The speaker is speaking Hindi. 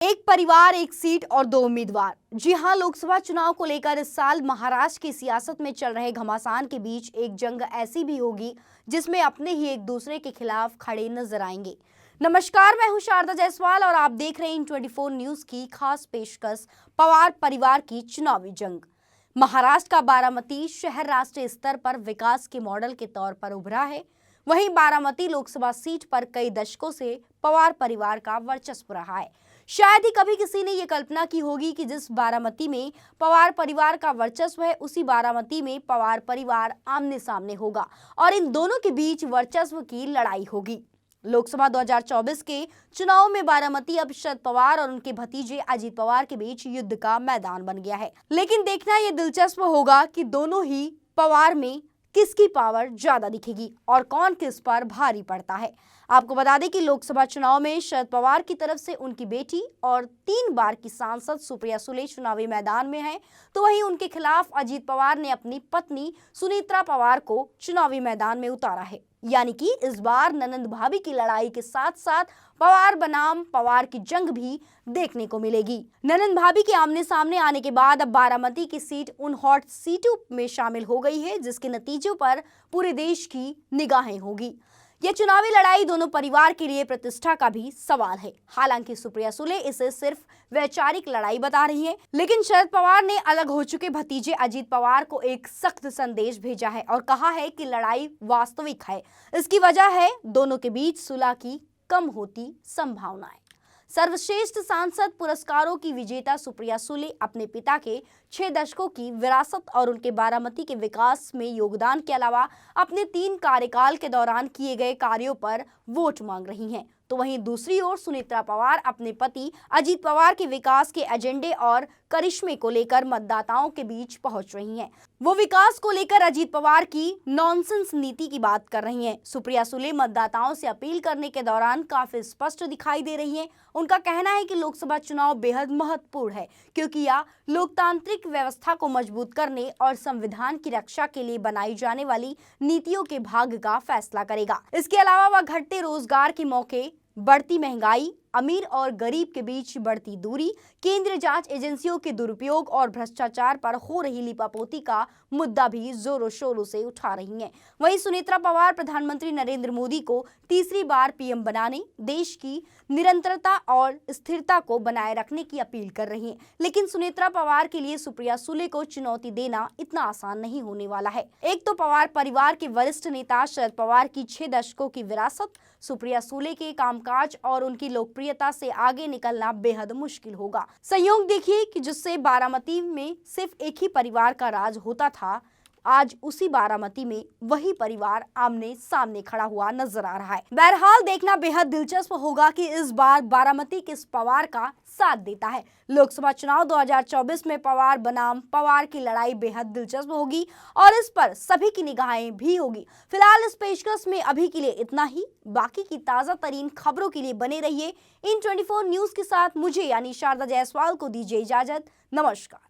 एक परिवार, एक सीट और दो उम्मीदवार। जी हां, लोकसभा चुनाव को लेकर इस साल महाराष्ट्र की सियासत में चल रहे घमासान के बीच एक जंग ऐसी भी होगी जिसमें अपने ही एक दूसरे के खिलाफ खड़े नजर आएंगे। नमस्कार, मैं हूं शारदा जायसवाल और आप देख रहे हैं इन 24 न्यूज की खास पेशकश पवार परिवार की चुनावी जंग। महाराष्ट्र का बारामती शहर राष्ट्रीय स्तर पर विकास के मॉडल के तौर पर उभरा है। वहीं बारामती लोकसभा सीट पर कई दशकों से पवार परिवार का वर्चस्व रहा है। शायद ही कभी किसी ने यह कल्पना की होगी कि जिस बारामती में पवार परिवार का वर्चस्व है, उसी बारामती में पवार परिवार आमने सामने होगा और इन दोनों के बीच वर्चस्व की लड़ाई होगी। लोकसभा 2024 के चुनाव में बारामती अब शरद पवार और उनके भतीजे अजीत पवार के बीच युद्ध का मैदान बन गया है। लेकिन देखना यह दिलचस्प होगा कि दोनों ही पवार में किसकी पावर ज्यादा दिखेगी और कौन किस पर भारी पड़ता है। आपको बता दें कि लोकसभा चुनाव में शरद पवार की तरफ से उनकी बेटी और 3 बार की सांसद सुप्रिया सुले चुनावी मैदान में हैं, तो वहीं उनके खिलाफ अजीत पवार ने अपनी पत्नी सुनीत्रा पवार को चुनावी मैदान में उतारा है। यानी कि इस बार ननंद भाभी की लड़ाई के साथ साथ पवार बनाम पवार की जंग भी देखने को मिलेगी। ननंद भाभी के आमने सामने आने के बाद अब बारामती की सीट उन हॉट सीटों में शामिल हो गई है जिसके नतीजों पर पूरे देश की निगाहें होगी। यह चुनावी लड़ाई दोनों परिवार के लिए प्रतिष्ठा का भी सवाल है। हालांकि सुप्रिया सुले इसे सिर्फ वैचारिक लड़ाई बता रही हैं, लेकिन शरद पवार ने अलग हो चुके भतीजे अजीत पवार को एक सख्त संदेश भेजा है और कहा है कि लड़ाई वास्तविक है। इसकी वजह है दोनों के बीच सुलह की कम होती संभावनाएं। सर्वश्रेष्ठ सांसद पुरस्कारों की विजेता सुप्रिया सुले अपने पिता के 6 दशकों की विरासत और उनके बारामती के विकास में योगदान के अलावा अपने 3 कार्यकाल के दौरान किए गए कार्यों पर वोट मांग रही हैं। तो वहीं दूसरी ओर सुनीत्रा पवार अपने पति अजीत पवार के विकास के एजेंडे और करिश्मे को लेकर मतदाताओं के बीच पहुंच रही हैं। वो विकास को लेकर अजीत पवार की नॉनसेंस नीति की बात कर रही हैं। सुप्रिया सुले मतदाताओं से अपील करने के दौरान काफी स्पष्ट दिखाई दे रही हैं। उनका कहना है कि लोकसभा चुनाव बेहद महत्वपूर्ण है क्योंकि यह लोकतांत्रिक व्यवस्था को मजबूत करने और संविधान की रक्षा के लिए बनाई जाने वाली नीतियों के भाग्य का फैसला करेगा। इसके अलावा वह घटते रोजगार के मौके, बढ़ती महंगाई, अमीर और गरीब के बीच बढ़ती दूरी, केंद्रीय जांच एजेंसियों के दुरुपयोग और भ्रष्टाचार पर हो रही लीपापोती का मुद्दा भी जोरों शोरों से उठा रही हैं। वहीं सुनीत्रा पवार प्रधानमंत्री नरेंद्र मोदी को तीसरी बार पीएम बनाने, देश की निरंतरता और स्थिरता को बनाए रखने की अपील कर रही हैं। लेकिन सुनीत्रा पवार के लिए सुप्रिया सुले को चुनौती देना इतना आसान नहीं होने वाला है। एक तो पवार परिवार के वरिष्ठ नेता शरद पवार की 6 दशकों की विरासत, सुप्रिया सुले के कामकाज और उनकी लोकप्रियता से आगे निकलना बेहद मुश्किल होगा। संयोग देखिए कि जिससे बारामती में सिर्फ एक ही परिवार का राज होता था, आज उसी बारामती में वही परिवार आमने सामने खड़ा हुआ नजर आ रहा है। बहरहाल देखना बेहद दिलचस्प होगा कि इस बार बारामती किस पवार का साथ देता है। लोकसभा चुनाव 2024 में पवार बनाम पवार की लड़ाई बेहद दिलचस्प होगी और इस पर सभी की निगाहें भी होगी। फिलहाल इस पेशकश में अभी के लिए इतना ही। बाकी की ताजा तरीन खबरों के लिए बने रहिए इन 24 न्यूज के साथ। मुझे यानी शारदा जायसवाल को दीजिए इजाजत। नमस्कार।